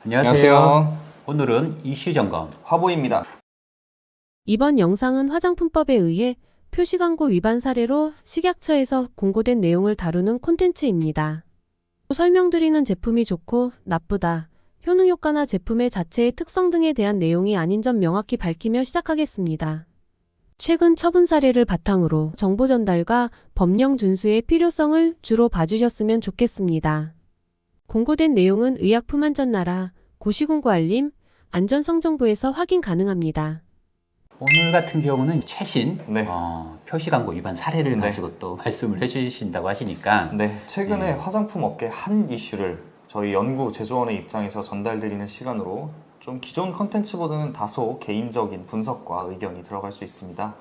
안녕하세요. 오늘은 이슈 점검. 화보입니다. 이번 영상은 화장품법에 의해 표시광고 위반 사례로 식약처에서 공고된 내용을 다루는 콘텐츠입니다. 설명드리는 제품이 좋고 나쁘다, 효능효과나 제품의 자체의 특성 등에 대한 내용이 아닌 점 명확히 밝히며 시작하겠습니다. 최근 처분 사례를 바탕으로 정보 전달과 법령 준수의 필요성을 주로 봐주셨으면 좋겠습니다. 공고된 내용은 의약품안전나라 고시공고 알림, 안전성정부에서 확인 가능합니다. 오늘 같은 경우는 최신 네. 표시 광고 위반 사례를 네. 가지고 또 말씀을 해주신다고 하시니까 네, 최근에 화장품 업계 한 이슈를 저희 연구 제조원의 입장에서 전달드리는 시간으로 좀 기존 컨텐츠보다는 다소 개인적인 분석과 의견이 들어갈 수 있습니다.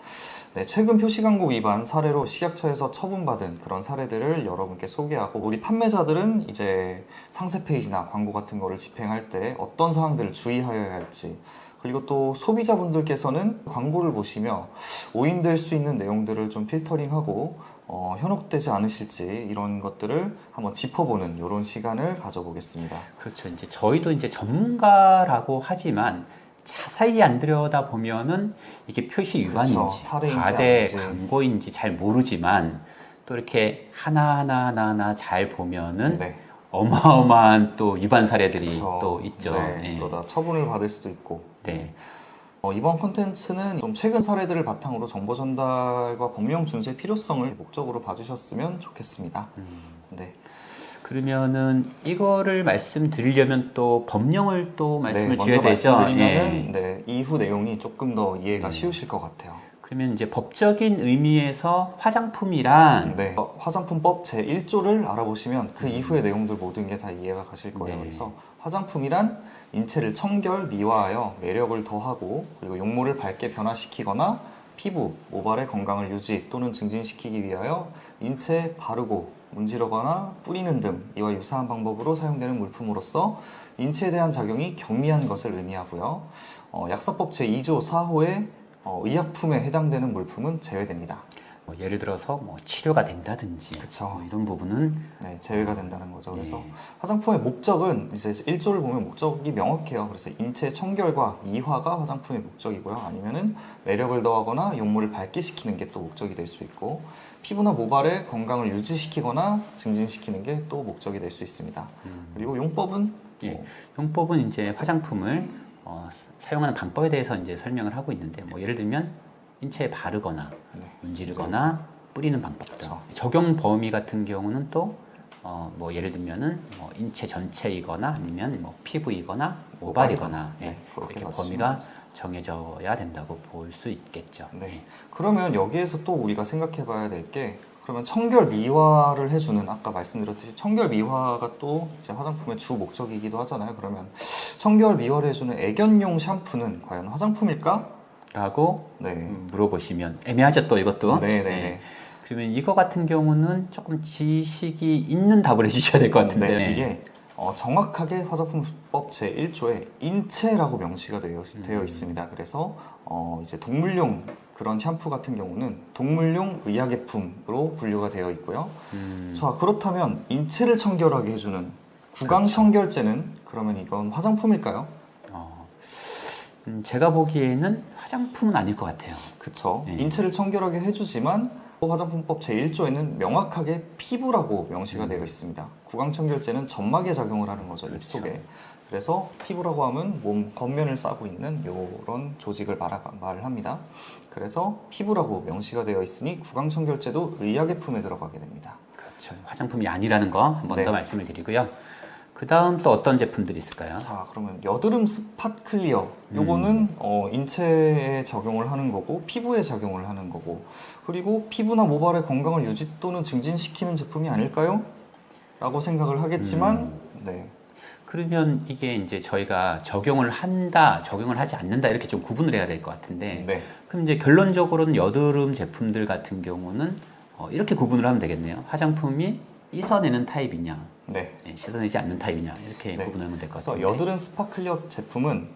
네, 최근 표시광고 위반 사례로 식약처에서 처분받은 그런 사례들을 여러분께 소개하고, 우리 판매자들은 이제 상세 페이지나 광고 같은 거를 집행할 때 어떤 사항들을 주의하여야 할지, 그리고 또 소비자분들께서는 광고를 보시며 오인될 수 있는 내용들을 좀 필터링하고 현혹되지 않으실지, 이런 것들을 한번 짚어보는 이런 시간을 가져보겠습니다. 그렇죠. 이제 저희도 이제 전문가라고 하지만 자세히 안 들여다 보면은 이게 표시 위반인지 그쵸, 사례인지 과대 아닌지. 광고인지 잘 모르지만 또 이렇게 하나하나 잘 보면은 네, 어마어마한 또 위반 사례들이 그쵸. 또 있죠. 네, 네. 그러다 처분을 받을 수도 있고. 네. 이번 콘텐츠는 좀 최근 사례들을 바탕으로 정보 전달과 법령 준수의 필요성을 목적으로 봐주셨으면 좋겠습니다. 네. 그러면은 이거를 말씀드리려면 또 법령을 또 말씀을 먼저 드려야 되죠. 말씀드리면은 예. 네, 이후 내용이 조금 더 이해가 쉬우실 것 같아요. 그러면 이제 법적인 의미에서 화장품이란 네, 화장품법 제1조를 알아보시면 그 이후의 내용들 모든 게 다 이해가 가실 거예요. 네. 그래서 화장품이란 인체를 청결, 미화하여 매력을 더하고, 그리고 용모를 밝게 변화시키거나 피부, 모발의 건강을 유지 또는 증진시키기 위하여 인체에 바르고 문지르거나 뿌리는 등 이와 유사한 방법으로 사용되는 물품으로서 인체에 대한 작용이 경미한 것을 의미하고요. 약사법 제2조 4호의 의약품에 해당되는 물품은 제외됩니다. 예를 들어서 뭐 치료가 된다든지 그쵸. 뭐 이런 부분은 네, 제외가 된다는 거죠. 그래서 예. 화장품의 목적은 이제 1조를 보면 목적이 명확해요. 그래서 인체 청결과 미화가 화장품의 목적이고요. 아니면은 매력을 더하거나 용모를 밝게 시키는 게 또 목적이 될 수 있고, 피부나 모발의 건강을 유지시키거나 증진시키는 게 또 목적이 될 수 있습니다. 그리고 용법은 예. 용법은 이제 화장품을 사용하는 방법에 대해서 이제 설명을 하고 있는데, 뭐 예를 들면 인체에 바르거나 네. 문지르거나 뿌리는 방법들. 그렇죠. 적용 범위 같은 경우는 또 뭐 예를 들면은 뭐 인체 전체이거나 아니면 뭐 피부이거나 모발이거나 네, 그렇게 이렇게 봐주시면 범위가 정해져야 된다고 볼 수 있겠죠. 네. 그러면 여기에서 또 우리가 생각해 봐야 될 게, 그러면 청결 미화를 해주는, 아까 말씀드렸듯이 청결 미화가 또 이제 화장품의 주 목적이기도 하잖아요. 그러면 청결 미화를 해주는 애견용 샴푸는 과연 화장품일까? 라고 네. 물어보시면 애매하죠, 또 이것도. 네네네. 네. 그러면 이거 같은 경우는 조금 지식이 있는 답을 해주셔야 될 것 같은데. 네, 이게 정확하게 화장품법 제1조에 인체라고 명시가 되어 있습니다. 그래서 이제 동물용 그런 샴푸 같은 경우는 동물용 의약예품으로 분류가 되어 있고요. 자, 그렇다면 인체를 청결하게 해주는 구강청결제는 그러면 이건 화장품일까요? 제가 보기에는 화장품은 아닐 것 같아요. 그쵸. 네. 인체를 청결하게 해주지만 화장품법 제1조에는 명확하게 피부라고 명시가 되어 있습니다. 구강청결제는 점막에 작용을 하는 거죠, 그렇죠. 입속에. 그래서 피부라고 하면 몸 겉면을 싸고 있는 이런 조직을 말을 합니다. 그래서 피부라고 명시가 되어 있으니 구강청결제도 의약예품에 들어가게 됩니다. 그렇죠. 화장품이 아니라는 거 한 번 더 네. 말씀을 드리고요. 그 다음 또 어떤 제품들이 있을까요? 자, 그러면 여드름 스팟 클리어. 요거는 인체에 적용을 하는 거고, 피부에 적용을 하는 거고, 그리고 피부나 모발의 건강을 유지 또는 증진시키는 제품이 아닐까요? 라고 생각을 하겠지만, 네. 그러면 이게 이제 저희가 적용을 한다, 적용을 하지 않는다 이렇게 좀 구분을 해야 될 것 같은데, 네. 그럼 이제 결론적으로는 여드름 제품들 같은 경우는 이렇게 구분을 하면 되겠네요. 화장품이 씻어내는 타입이냐, 네. 씻어내지 않는 타입이냐 이렇게 네. 구분하면 될 것 그래서 같아요. 여드름 스파클리어 제품은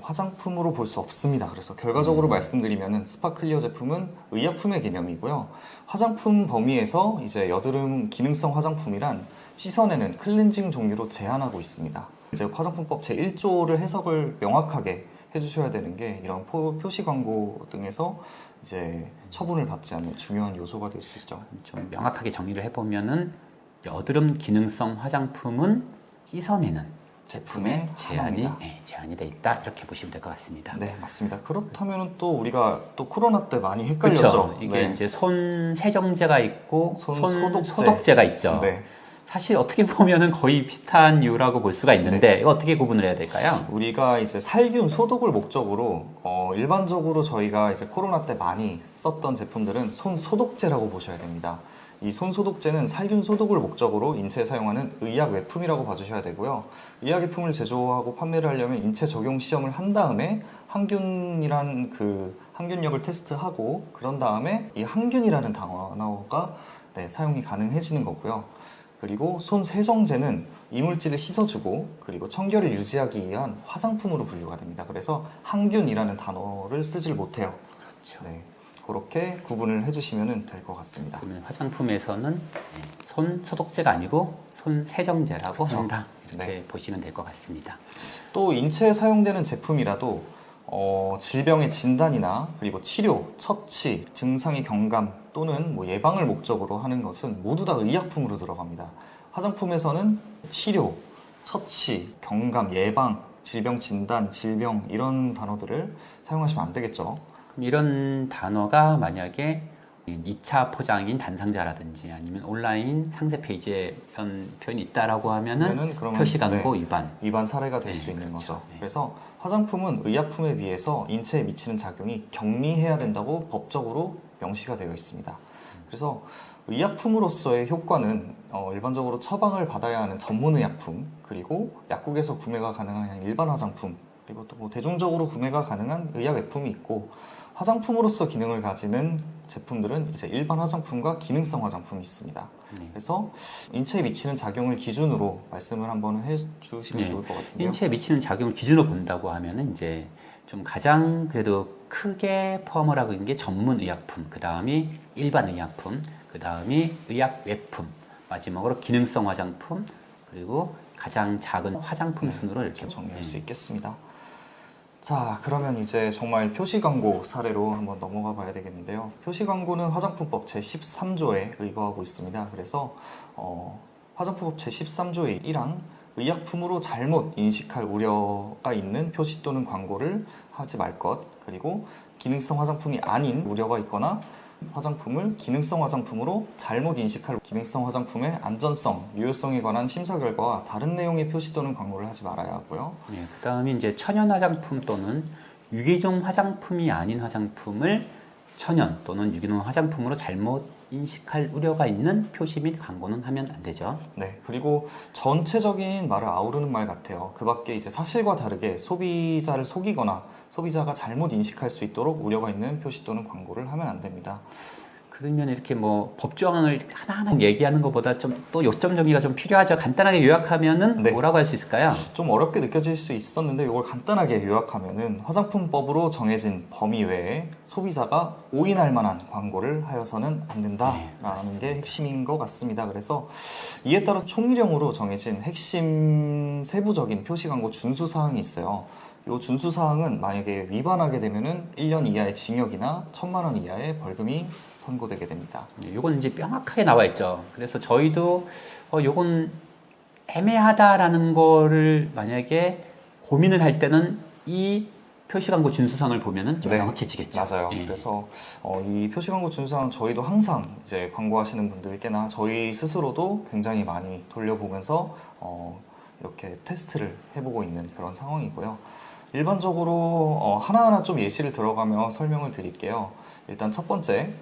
화장품으로 볼 수 없습니다. 그래서 결과적으로 말씀드리면은 스파클리어 제품은 의약품의 개념이고요. 화장품 범위에서 이제 여드름 기능성 화장품이란 씻어내는 클렌징 종류로 제한하고 있습니다. 이제 화장품법 제1조를 해석을 명확하게 해주셔야 되는 게 이런 표시 광고 등에서 이제 처분을 받지 않는 중요한 요소가 될 수 있죠. 좀 명확하게 정리를 해보면은 여드름 기능성 화장품은 씻어내는 제품에 제한이 돼 있다 이렇게 보시면 될 것 같습니다. 네, 맞습니다. 그렇다면 또 우리가 또 코로나 때 많이 헷갈렸죠. 그렇죠. 이게 이제 손 세정제가 있고 손 소독제. 소독제가 있죠. 네. 사실 어떻게 보면은 거의 비슷한 이유라고 볼 수가 있는데 이거 어떻게 구분을 해야 될까요? 우리가 이제 살균 소독을 목적으로 일반적으로 저희가 이제 코로나 때 많이 썼던 제품들은 손 소독제라고 보셔야 됩니다. 이 손 소독제는 살균 소독을 목적으로 인체에 사용하는 의약 외품이라고 봐주셔야 되고요. 의약 외품을 제조하고 판매를 하려면 인체 적용 시험을 한 다음에 항균이란 그 항균력을 테스트하고 그런 다음에 이 항균이라는 단어가 사용이 가능해지는 거고요. 그리고 손 세정제는 이물질을 씻어주고 그리고 청결을 유지하기 위한 화장품으로 분류가 됩니다. 그래서 항균이라는 단어를 쓰질 못해요. 그렇죠. 네, 그렇게 구분을 해주시면 될 것 같습니다. 그러면 화장품에서는 손 소독제가 아니고 손 세정제라고 그렇죠. 한다 이렇게 네. 보시면 될 것 같습니다. 또 인체에 사용되는 제품이라도 질병의 진단이나 그리고 치료, 처치, 증상의 경감 또는 뭐 예방을 목적으로 하는 것은 모두 다 의약품으로 들어갑니다. 화장품에서는 치료, 처치, 경감, 예방, 질병 진단, 질병 이런 단어들을 사용하시면 안 되겠죠. 그럼 이런 단어가 만약에 2차 포장인 단상자라든지 아니면 온라인 상세 페이지에 이런 표현이 있다라고 하면은 그러면 표시 광고 위반 사례가 될 네, 수 있는 그렇죠. 거죠. 네. 그래서 화장품은 의약품에 비해서 인체에 미치는 작용이 격리해야 된다고 법적으로 명시가 되어 있습니다. 그래서 의약품으로서의 효과는 일반적으로 처방을 받아야 하는 전문의약품 그리고 약국에서 구매가 가능한 일반 화장품 그리고 또 뭐 대중적으로 구매가 가능한 의약외품이 있고 화장품으로서 기능을 가지는 제품들은 이제 일반 화장품과 기능성 화장품이 있습니다. 네. 그래서 인체에 미치는 작용을 기준으로 말씀을 한번 해주시면 네. 좋을 것 같은데요. 인체에 미치는 작용을 기준으로 본다고 하면은 이제 좀 가장 그래도 크게 포함을 하고 있는 게 전문 의약품, 그 다음이 일반 의약품, 그 다음이 의약 외품, 마지막으로 기능성 화장품, 그리고 가장 작은 화장품 순으로 이렇게 정리할 수 있겠습니다. 자, 그러면 이제 정말 표시 광고 사례로 한번 넘어가 봐야 되겠는데요. 표시 광고는 화장품법 제13조에 의거하고 있습니다. 그래서 화장품법 제13조의 1항 의약품으로 잘못 인식할 우려가 있는 표시 또는 광고를 하지 말 것, 그리고 기능성 화장품이 아닌 우려가 있거나 화장품을 기능성 화장품으로 잘못 인식할 기능성 화장품의 안전성, 유효성에 관한 심사 결과와 다른 내용의 표시 또는 광고를 하지 말아야 하고요. 네, 그 다음에 이제 천연 화장품 또는 유기농 화장품이 아닌 화장품을 천연 또는 유기농 화장품으로 잘못 인식할 우려가 있는 표시 및 광고는 하면 안 되죠. 네, 그리고 전체적인 말을 아우르는 말 같아요. 그 밖에 이제 사실과 다르게 소비자를 속이거나 소비자가 잘못 인식할 수 있도록 우려가 있는 표시 또는 광고를 하면 안 됩니다. 그러면 이렇게 뭐 법조항을 하나하나 얘기하는 것보다 좀 또 요점 정리가 좀 필요하죠. 간단하게 요약하면은 네. 뭐라고 할 수 있을까요? 좀 어렵게 느껴질 수 있었는데 이걸 간단하게 요약하면은 화장품법으로 정해진 범위 외에 소비자가 오인할 만한 광고를 하여서는 안 된다라는 게 핵심인 것 같습니다. 그래서 이에 따라 총량으로 정해진 핵심 세부적인 표시 광고 준수 사항이 있어요. 이 준수 사항은 만약에 위반하게 되면은 1년 이하의 징역이나 1,000만 원 이하의 벌금이 선고되게 됩니다. 요건 이제 명확하게 나와 있죠. 그래서 저희도 요건 애매하다라는 거를 만약에 고민을 할 때는 이 표시광고 준수사항을 보면은 좀 네, 명확해지겠죠. 맞아요. 예. 그래서 이 표시광고 준수사항 저희도 항상 이제 광고하시는 분들께나 저희 스스로도 굉장히 많이 돌려보면서 이렇게 테스트를 해보고 있는 그런 상황이고요. 일반적으로 하나하나 좀 예시를 들어가며 설명을 드릴게요. 일단 첫 번째,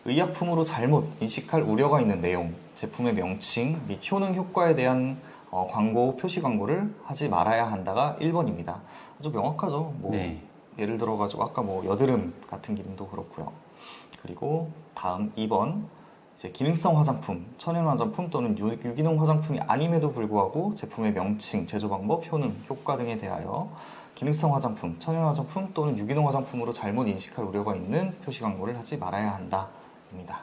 의약품으로 잘못 인식할 우려가 있는 내용, 제품의 명칭 및 효능 효과에 대한 광고, 표시 광고를 하지 말아야 한다가 1번입니다. 아주 명확하죠. 뭐 네. 예를 들어가지고 아까 뭐 여드름 같은 기능도 그렇고요. 그리고 다음 2번, 이제 기능성 화장품, 천연 화장품 또는 유기농 화장품이 아님에도 불구하고 제품의 명칭, 제조 방법, 효능, 효과 등에 대하여 기능성 화장품, 천연 화장품 또는 유기농 화장품으로 잘못 인식할 우려가 있는 표시 광고를 하지 말아야 한다입니다.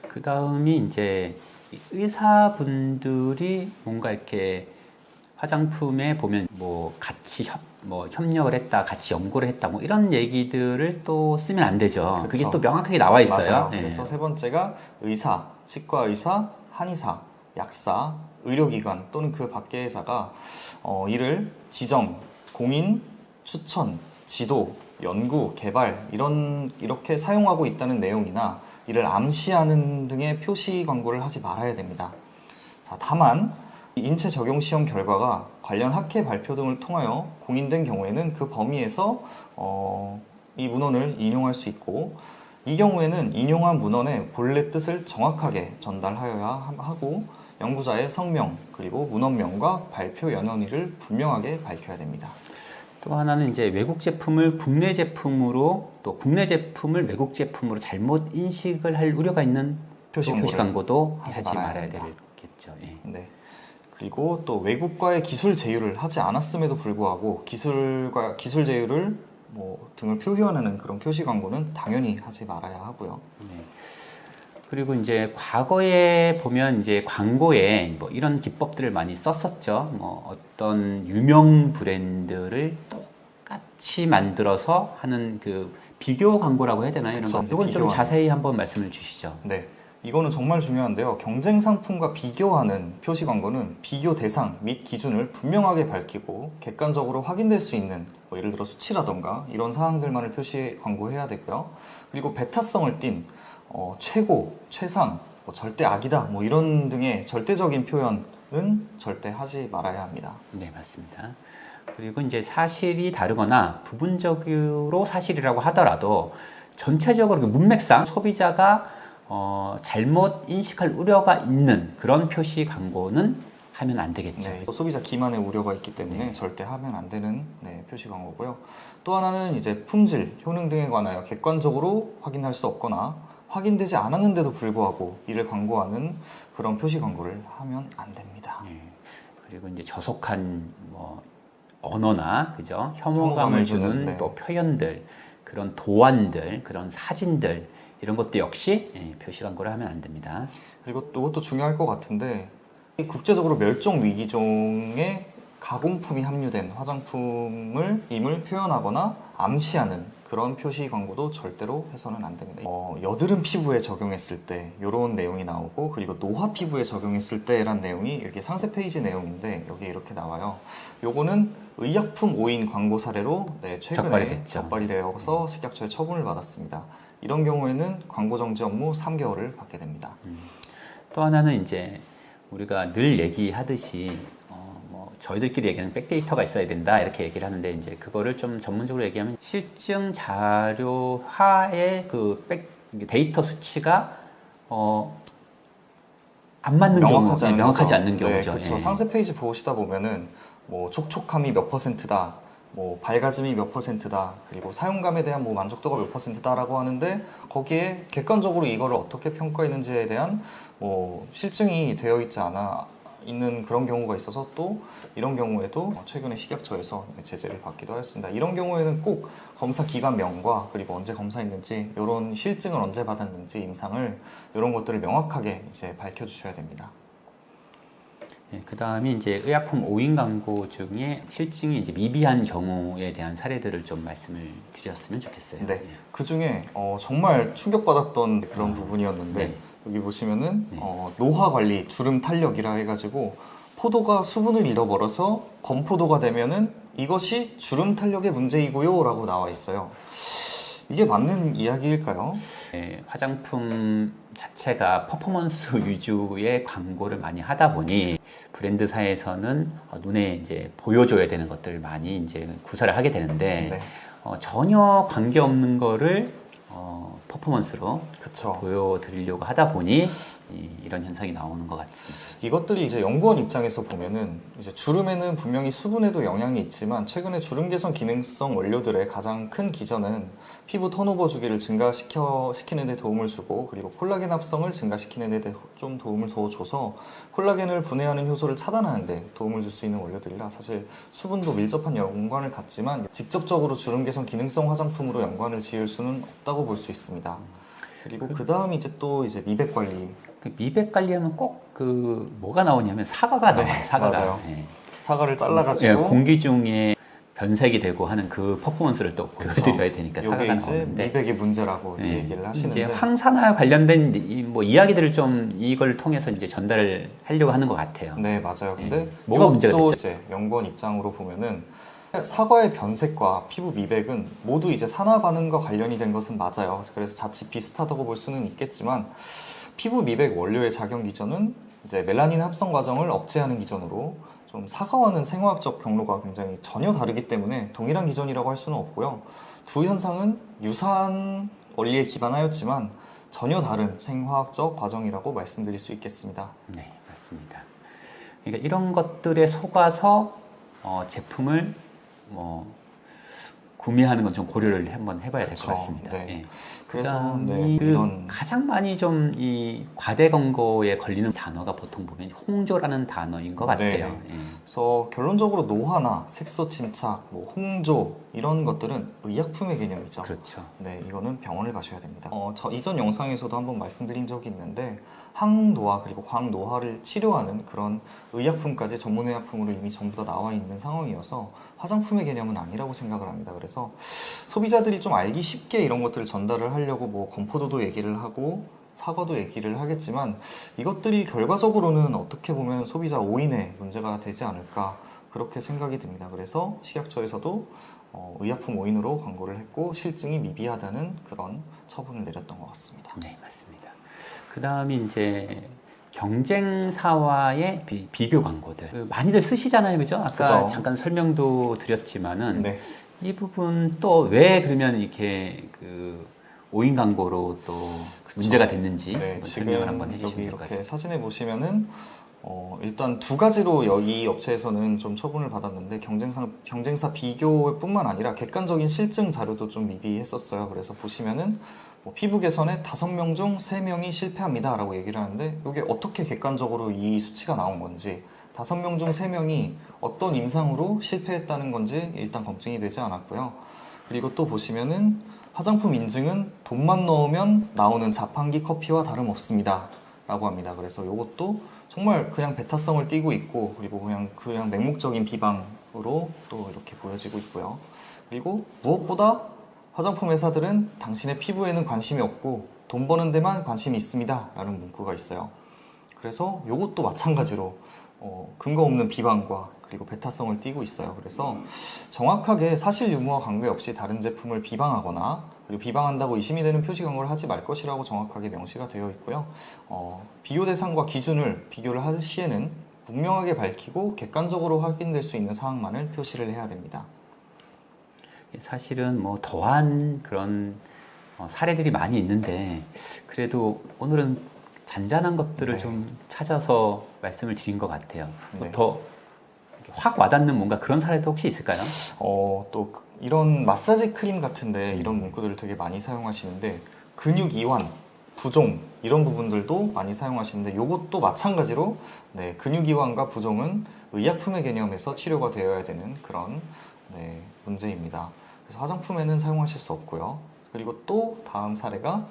그 다음이 이제 의사분들이 뭔가 이렇게 화장품에 보면 뭐 같이 협력을 했다, 같이 연구를 했다, 뭐 이런 얘기들을 또 쓰면 안 되죠. 그게 그쵸. 또 명확하게 나와 있어요. 맞아요. 네. 그래서 세 번째가 의사, 치과 의사, 한의사, 약사, 의료기관 또는 그 밖의 회사가 이를 지정, 공인, 추천, 지도, 연구, 개발 이렇게 사용하고 있다는 내용이나 이를 암시하는 등의 표시 광고를 하지 말아야 됩니다. 자, 다만 인체 적용 시험 결과가 관련 학회 발표 등을 통하여 공인된 경우에는 그 범위에서 이 문헌을 인용할 수 있고, 이 경우에는 인용한 문헌의 본래 뜻을 정확하게 전달하여야 하고 연구자의 성명 그리고 문헌명과 발표 연원일을 분명하게 밝혀야 됩니다. 또 하나는 이제 외국 제품을 국내 제품으로, 또 국내 제품을 외국 제품으로 잘못 인식을 할 우려가 있는 표시 광고도 하지 말아야 되겠죠. 예. 네. 그리고 또 외국과의 기술 제휴를 하지 않았음에도 불구하고 기술 제휴를 등을 표현하는 그런 표시 광고는 당연히 하지 말아야 하고요. 네. 그리고 이제 과거에 보면 이제 광고에 뭐 이런 기법들을 많이 썼었죠. 뭐 어떤 유명 브랜드를 똑같이 만들어서 하는 그 비교 광고라고 해야 되나요? 그쵸, 이건 좀 자세히 한번 말씀을 주시죠. 네. 이거는 정말 중요한데요. 경쟁 상품과 비교하는 표시 광고는 비교 대상 및 기준을 분명하게 밝히고 객관적으로 확인될 수 있는 예를 들어 수치라던가 이런 사항들만을 표시 광고해야 되고요. 그리고 배타성을 띤 최고, 최상, 절대 악이다 이런 등의 절대적인 표현은 절대 하지 말아야 합니다. 네, 맞습니다. 그리고 이제 사실이 다르거나 부분적으로 사실이라고 하더라도 전체적으로 문맥상 소비자가 잘못 인식할 우려가 있는 그런 표시 광고는 하면 안 되겠죠. 네, 소비자 기만의 우려가 있기 때문에 절대 하면 안 되는 표시 광고고요. 또 하나는 이제 품질, 효능 등에 관하여 객관적으로 확인할 수 없거나 확인되지 않았는데도 불구하고 이를 광고하는 그런 표시 광고를 하면 안 됩니다. 네. 그리고 이제 저속한 언어나 그죠? 혐오감을 주는 또 표현들, 그런 도안들, 그런 사진들 이런 것도 역시 표시 광고를 하면 안 됩니다. 그리고 이것도 중요할 것 같은데 국제적으로 멸종 위기종의 가공품이 함유된 화장품을 임을 표현하거나 암시하는 그런 표시 광고도 절대로 해서는 안 됩니다. 여드름 피부에 적용했을 때 이런 내용이 나오고, 그리고 노화 피부에 적용했을 때란 내용이 여기 상세 페이지 내용인데 여기 이렇게 나와요. 요거는 의약품 오인 광고 사례로 최근에 적발이 되어서 식약처에 처분을 받았습니다. 이런 경우에는 광고 정지 업무 3개월을 받게 됩니다. 또 하나는 이제 우리가 늘 얘기하듯이 저희들끼리 얘기하는 백데이터가 있어야 된다 이렇게 얘기를 하는데, 이제 그거를 좀 전문적으로 얘기하면 실증 자료화의 그 데이터 수치가 안 맞는 명확하지 않는 경우죠. 그렇죠. 상세 페이지 보시다 보면은 촉촉함이 몇 %다, 밝아짐이 몇 %다, 그리고 사용감에 대한 만족도가 몇 %다라고 하는데 거기에 객관적으로 이거를 어떻게 평가했는지에 대한 실증이 되어 있지 않아 있는 그런 경우가 있어서 또 이런 경우에도 최근에 식약처에서 제재를 받기도 하였습니다. 이런 경우에는 꼭 검사 기관명과 그리고 언제 검사했는지, 이런 실증을 언제 받았는지 임상을 이런 것들을 명확하게 이제 밝혀주셔야 됩니다. 네, 그 다음에 이제 의약품 오인 광고 중에 실증이 이제 미비한 경우에 대한 사례들을 좀 말씀을 드렸으면 좋겠어요. 네, 그 중에 정말 충격받았던 그런 부분이었는데 네. 여기 보시면은 노화 관리 주름 탄력이라 해가지고 포도가 수분을 잃어버려서 건포도가 되면은 이것이 주름 탄력의 문제이고요 라고 나와 있어요. 이게 맞는 이야기일까요? 네, 화장품 자체가 퍼포먼스 위주의 광고를 많이 하다 보니 브랜드사에서는 눈에 이제 보여줘야 되는 것들을 많이 이제 구사를 하게 되는데 전혀 관계없는 거를 퍼포먼스로 그쵸. 보여드리려고 하다 보니 이런 현상이 나오는 것 같습니다. 이것들이 이제 연구원 입장에서 보면은 이제 주름에는 분명히 수분에도 영향이 있지만 최근에 주름 개선 기능성 원료들의 가장 큰 기전은 피부 턴오버 주기를 증가시키는 데 도움을 주고, 그리고 콜라겐 합성을 증가시키는 데 좀 도움을 줘서 콜라겐을 분해하는 효소를 차단하는 데 도움을 줄 수 있는 원료들이라 사실 수분도 밀접한 연관을 갖지만 직접적으로 주름 개선 기능성 화장품으로 연관을 지을 수는 없다고 볼 수 있습니다. 그리고 그 다음 이제 또 이제 미백 관리. 미백 관리하면 꼭 뭐가 나오냐면 사과가 나와요. 사과가. 맞아요. 네. 사과를 예, 잘라가지고 공기 중에 변색이 되고 하는 그 퍼포먼스를 또 보여드려야 되니까 이게 사과가 이제 나오는데 미백의 문제라고 이렇게 예, 얘기를 하시는데 이제 항산화 관련된 뭐 이야기들을 좀 이걸 통해서 이제 전달을 하려고 하는 것 같아요. 네, 맞아요. 근데 예. 뭐가 문제가 이것도 됐죠? 이제 연구원 입장으로 보면은 사과의 변색과 피부 미백은 모두 이제 산화 반응과 관련이 된 것은 맞아요. 그래서 자칫 비슷하다고 볼 수는 있겠지만 피부 미백 원료의 작용 기전은 이제 멜라닌 합성 과정을 억제하는 기전으로 좀 사과와는 생화학적 경로가 굉장히 전혀 다르기 때문에 동일한 기전이라고 할 수는 없고요. 두 현상은 유사한 원리에 기반하였지만 전혀 다른 생화학적 과정이라고 말씀드릴 수 있겠습니다. 네, 맞습니다. 그러니까 이런 것들에 속아서 제품을 뭐 구매하는 건 좀 고려를 한번 해봐야 될 것 그쵸, 같습니다. 네. 예. 그래서 그다음에 네, 이런 가장 많이 좀 이 과대 광고에 걸리는 단어가 보통 보면 홍조라는 단어인 것 네. 같아요. 예. 그래서 결론적으로 노화나 색소 침착, 뭐 홍조 이런 것들은 의약품의 개념이죠. 그렇죠. 네, 이거는 병원을 가셔야 됩니다. 저 이전 영상에서도 한번 말씀드린 적이 있는데 항노화 그리고 광노화를 치료하는 그런 의약품까지 전문의약품으로 이미 전부 다 나와 있는 상황이어서 화장품의 개념은 아니라고 생각을 합니다. 그래서 소비자들이 좀 알기 쉽게 이런 것들을 전달을 하려고 뭐 건포도도 얘기를 하고 사과도 얘기를 하겠지만 이것들이 결과적으로는 어떻게 보면 소비자 오인의 문제가 되지 않을까 그렇게 생각이 듭니다. 그래서 식약처에서도 의약품 오인으로 광고를 했고 실증이 미비하다는 그런 처분을 내렸던 것 같습니다. 네, 맞습니다. 그 다음에 이제 경쟁사와의 비교 광고들 많이들 쓰시잖아요, 그죠? 아까 그죠. 잠깐 설명도 드렸지만은 네, 이 부분 또 왜 그러면 이렇게 그 오인 광고로 또 그쵸. 문제가 됐는지 네, 한번 지금 설명을 한번 여기 해주시면 될 것 이렇게 같습니다. 사진에 보시면은 일단 두 가지로 여기 업체에서는 좀 처분을 받았는데 경쟁사 비교뿐만 아니라 객관적인 실증 자료도 좀 미비했었어요. 그래서 보시면은 뭐 피부 개선에 5명 중 3명이 실패합니다라고 얘기를 하는데 이게 어떻게 객관적으로 이 수치가 나온 건지 5명 중 3명이 어떤 임상으로 실패했다는 건지 일단 검증이 되지 않았고요. 그리고 또 보시면은 화장품 인증은 돈만 넣으면 나오는 자판기 커피와 다름없습니다 라고 합니다. 그래서 이것도 정말 그냥 배타성을 띠고 있고 그리고 그냥 맹목적인 비방으로 또 이렇게 보여지고 있고요. 그리고 무엇보다 화장품 회사들은 당신의 피부에는 관심이 없고 돈 버는 데만 관심이 있습니다 라는 문구가 있어요. 그래서 이것도 마찬가지로 근거 없는 비방과 그리고 배타성을 띠고 있어요. 그래서 정확하게 사실 유무와 관계없이 다른 제품을 비방하거나 그리고 비방한다고 의심이 되는 표시 광고를 하지 말 것이라고 정확하게 명시가 되어 있고요. 비교 대상과 기준을 비교를 할 시에는 분명하게 밝히고 객관적으로 확인될 수 있는 사항만을 표시를 해야 됩니다. 사실은 뭐 더한 그런 사례들이 많이 있는데 그래도 오늘은 잔잔한 것들을 네. 좀 찾아서 말씀을 드린 것 같아요. 네. 더 확 와닿는 뭔가 그런 사례도 혹시 있을까요? 또 이런 마사지 크림 같은데 이런 문구들을 되게 많이 사용하시는데 근육 이완, 부종 이런 부분들도 많이 사용하시는데 이것도 마찬가지로 네, 근육 이완과 부종은 의약품의 개념에서 치료가 되어야 되는 그런 네, 문제입니다. 그래서 화장품에는 사용하실 수 없고요. 그리고 또 다음 사례가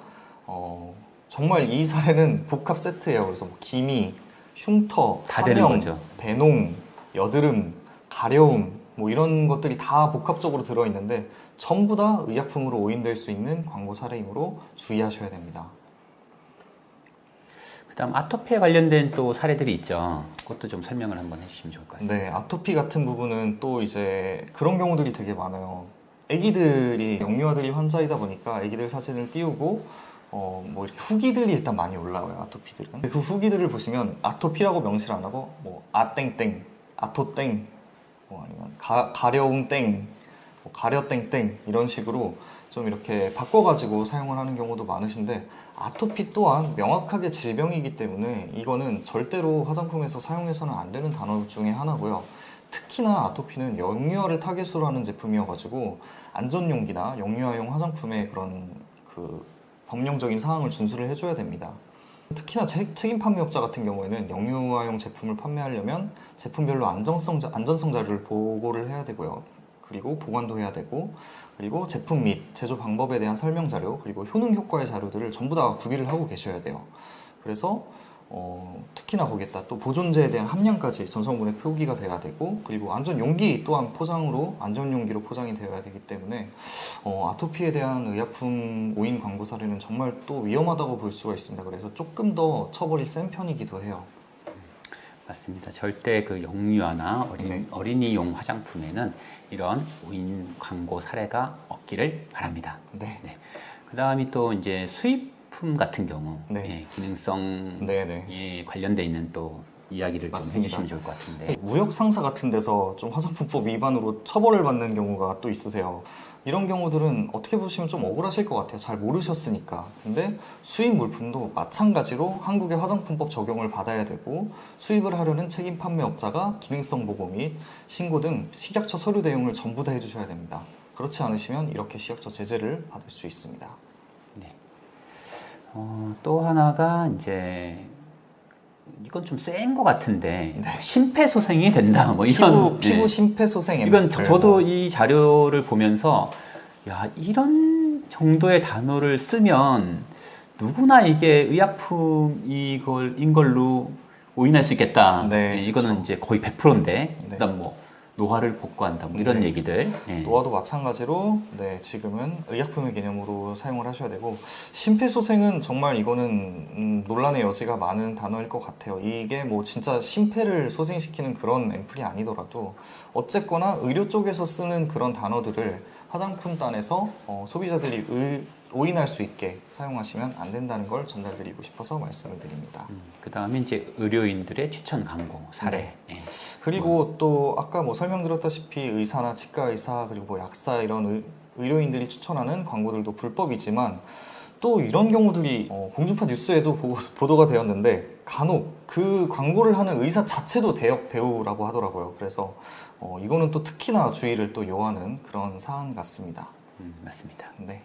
정말 이 사례는 복합 세트예요. 그래서 뭐 기미, 흉터, 다 되는 파명, 거죠. 배농, 여드름, 가려움 뭐 이런 것들이 다 복합적으로 들어있는데 전부 다 의약품으로 오인될 수 있는 광고 사례이므로 주의하셔야 됩니다. 그다음 아토피에 관련된 또 사례들이 있죠. 그것도 좀 설명을 한번 해주시면 좋을 것 같습니다. 네, 아토피 같은 부분은 또 이제 그런 경우들이 되게 많아요. 아기들이 영유아들이 환자이다 보니까 아기들 사진을 띄우고 뭐 이렇게 후기들이 일단 많이 올라와요. 아토피들은. 그 후기들을 보시면 아토피라고 명시를 안 하고 뭐 아땡땡, 아토땡, 뭐 아니면 가려움 땡, 뭐 가려 땡땡 이런 식으로 좀 이렇게 바꿔가지고 사용을 하는 경우도 많으신데 아토피 또한 명확하게 질병이기 때문에 이거는 절대로 화장품에서 사용해서는 안 되는 단어 중에 하나고요. 특히나 아토피는 영유아를 타겟으로 하는 제품이어가지고 안전용기나 영유아용 화장품의 그런 그 법령적인 사항을 준수를 해줘야 됩니다. 특히나 책임 판매업자 같은 경우에는 영유아용 제품을 판매하려면 제품별로 안전성 자료를 보고를 해야 되고요. 그리고 보관도 해야 되고 그리고 제품 및 제조 방법에 대한 설명 자료 그리고 효능 효과의 자료들을 전부 다 구비를 하고 계셔야 돼요. 그래서 특히나 거기에다 또 보존제에 대한 함량까지 전성분에 표기가 돼야 되고, 그리고 안전 용기 또한 포장으로 안전 용기로 포장이 되어야 되기 때문에 아토피에 대한 의약품 오인 광고 사례는 정말 또 위험하다고 볼 수가 있습니다. 그래서 조금 더 처벌이 센 편이기도 해요. 맞습니다. 절대 그 영유아나 네. 어린이용 화장품에는 이런 오인 광고 사례가 없기를 바랍니다. 네. 그 다음이 또 이제 수입품 같은 경우, 네. 예, 기능성에 네. 관련돼 있는 또 이야기를 좀 맞습니다. 해주시면 좋을 것 같은데. 무역 상사 같은 데서 좀 화장품법 위반으로 처벌을 받는 경우가 또 있으세요. 이런 경우들은 어떻게 보시면 좀 억울하실 것 같아요. 잘 모르셨으니까. 근데 수입 물품도 마찬가지로 한국의 화장품법 적용을 받아야 되고, 수입을 하려는 책임 판매업자가 기능성 보고 및 신고 등 식약처 서류 내용을 전부 다 해주셔야 됩니다. 그렇지 않으시면 이렇게 식약처 제재를 받을 수 있습니다. 네. 또 하나가 이제 이건 좀 센 것 같은데 심폐소생이 된다 뭐 이런 피부 심폐소생 이건 저도 이 자료를 보면서 야 이런 정도의 단어를 쓰면 누구나 이게 의약품인 걸로 오인할 수 있겠다. 네, 이거는 그렇죠. 이제 거의 100%인데 네. 그다음 뭐 노화를 복구한다 뭐 이런 네. 얘기들. 노화도 마찬가지로 지금은 의약품의 개념으로 사용을 하셔야 되고, 심폐소생은 정말 이거는 논란의 여지가 많은 단어일 것 같아요. 이게 뭐 진짜 심폐를 소생시키는 그런 앰플이 아니더라도 어쨌거나 의료 쪽에서 쓰는 그런 단어들을 화장품단에서 소비자들이 오인할 수 있게 사용하시면 안 된다는 걸 전달드리고 싶어서 말씀을 드립니다. 그 다음에 이제 의료인들의 추천 광고 사례. 그리고 또 아까 뭐 설명드렸다시피 의사나 치과 의사 그리고 뭐 약사 이런 의료인들이 추천하는 광고들도 불법이지만, 또 이런 경우들이 공중파 뉴스에도 보도가 되었는데 간혹 그 광고를 하는 의사 자체도 대역 배우라고 하더라고요. 그래서 이거는 또 특히나 주의를 또 요하는 그런 사안 같습니다. 맞습니다. 네.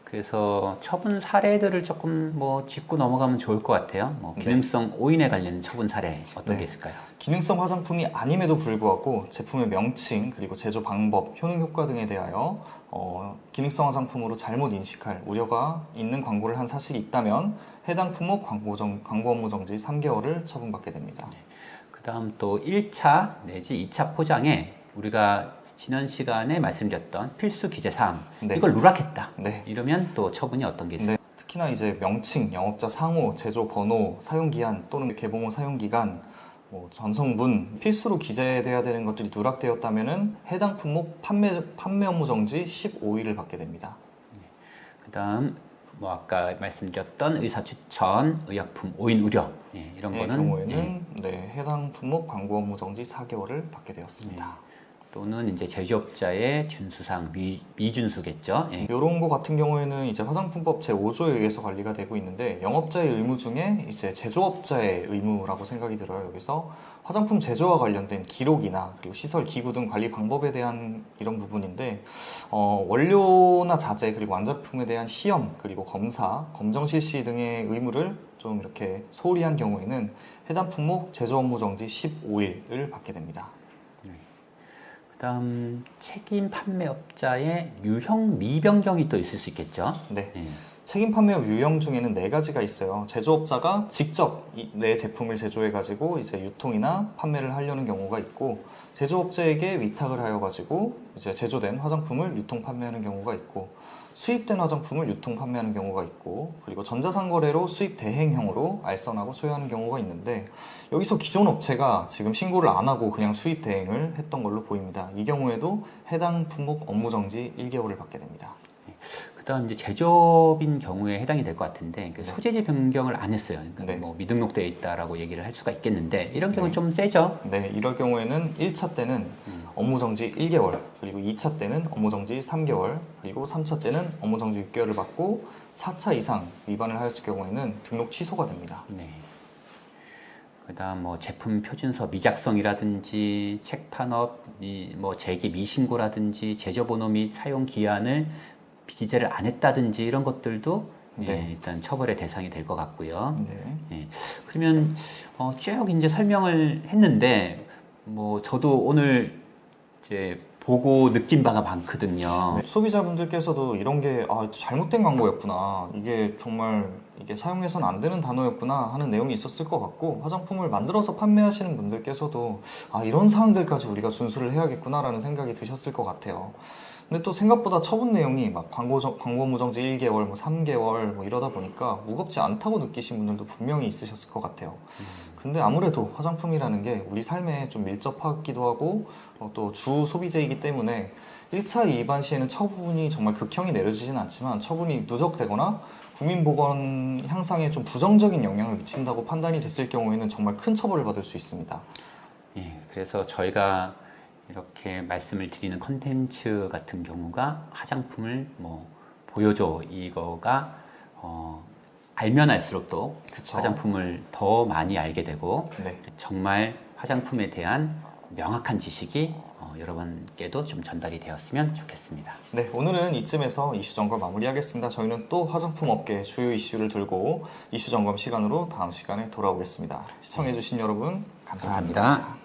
그래서 처분 사례들을 조금 뭐 짚고 넘어가면 좋을 것 같아요. 뭐 기능성 오인에 관련 처분 사례 어떤 게 있을까요? 기능성 화장품이 아님에도 불구하고 제품의 명칭 그리고 제조 방법, 효능 효과 등에 대하여 기능성 화장품으로 잘못 인식할 우려가 있는 광고를 한 사실이 있다면 해당 품목 광고 업무 정지 3개월을 처분받게 됩니다. 그 다음 또 1차 내지 2차 포장에 우리가 지난 시간에 말씀드렸던 필수 기재사항 이걸 누락했다. 이러면 또 처분이 어떤 게 있을까요? 특히나 이제 명칭, 영업자 상호, 제조 번호, 사용기한 또는 개봉 후 사용기간, 전성분 필수로 기재돼야 되는 것들이 누락되었다면은 해당 품목 판매 업무 정지 15일을 받게 됩니다. 그다음 뭐 아까 말씀드렸던 의사 추천, 의약품 오인 우려 이런 거는 경우에는 해당 품목 광고 업무 정지 4개월을 받게 되었습니다. 또는 이제 제조업자의 준수사항 미준수겠죠. 이런 거 같은 경우에는 이제 화장품법 제5조에 의해서 관리가 되고 있는데, 영업자의 의무 중에 이제 제조업자의 의무라고 생각이 들어요. 여기서 화장품 제조와 관련된 기록이나 그리고 시설, 기구 등 관리 방법에 대한 이런 부분인데, 원료나 자재 그리고 완제품에 대한 시험 그리고 검사, 검정 실시 등의 의무를 좀 이렇게 소홀히 한 경우에는 해당 품목 제조 업무 정지 15일을 받게 됩니다. 그다음 책임 판매업자의 유형 미변경이 또 있을 수 있겠죠. 책임 판매업 유형 중에는 4가지가 있어요. 제조업자가 직접 내 제품을 제조해가지고 이제 유통이나 판매를 하려는 경우가 있고, 제조업체에게 위탁을 하여가지고 이제 제조된 화장품을 유통 판매하는 경우가 있고, 수입된 화장품을 유통 판매하는 경우가 있고, 그리고 전자상거래로 수입 대행형으로 알선하고 소유하는 경우가 있는데, 여기서 기존 업체가 지금 신고를 안 하고 그냥 수입 대행을 했던 걸로 보입니다. 이 경우에도 해당 품목 업무 정지 1개월을 받게 됩니다. 그다음 이제 제조업인 경우에 해당이 될 것 같은데 소재지 변경을 안 했어요. 그러니까 뭐 미등록되어 있다라고 얘기를 할 수가 있겠는데 이런 경우는 좀 세죠. 이럴 경우에는 1차 때는 업무 정지 1개월, 그리고 2차 때는 업무 정지 3개월, 그리고 3차 때는 업무 정지 6개월을 받고, 4차 이상 위반을 하였을 경우에는 등록 취소가 됩니다. 그다음 뭐 제품 표준서 미작성이라든지 책판업, 뭐 재기 미신고라든지 제조번호 및 사용 기한을 기재를 안 했다든지 이런 것들도 일단 처벌의 대상이 될 것 같고요. 그러면 쭉 이제 설명을 했는데 뭐 저도 오늘 이제 보고 느낀 바가 많거든요. 네, 소비자분들께서도 이런 게 잘못된 광고였구나, 이게 정말 이게 사용해서는 안 되는 단어였구나 하는 내용이 있었을 것 같고, 화장품을 만들어서 판매하시는 분들께서도 이런 사항들까지 우리가 준수를 해야겠구나라는 생각이 드셨을 것 같아요. 근데 또 생각보다 처분 내용이 막 광고 무정지 1개월, 뭐 3개월 뭐 이러다 보니까 무겁지 않다고 느끼신 분들도 분명히 있으셨을 것 같아요. 근데 아무래도 화장품이라는 게 우리 삶에 좀 밀접하기도 하고 또 주 소비재이기 때문에 1차 위반 시에는 처분이 정말 극형이 내려지진 않지만, 처분이 누적되거나 국민보건 향상에 좀 부정적인 영향을 미친다고 판단이 됐을 경우에는 정말 큰 처벌을 받을 수 있습니다. 예, 그래서 저희가 이렇게 말씀을 드리는 콘텐츠 같은 경우가 화장품을 뭐 보여줘, 이거가 알면 알수록 또 그쵸. 화장품을 더 많이 알게 되고, 네. 정말 화장품에 대한 명확한 지식이 여러분께도 좀 전달이 되었으면 좋겠습니다. 네, 오늘은 이쯤에서 이슈 점검 마무리하겠습니다. 저희는 또 화장품 업계 주요 이슈를 들고 이슈 점검 시간으로 다음 시간에 돌아오겠습니다. 시청해주신 여러분 감사합니다.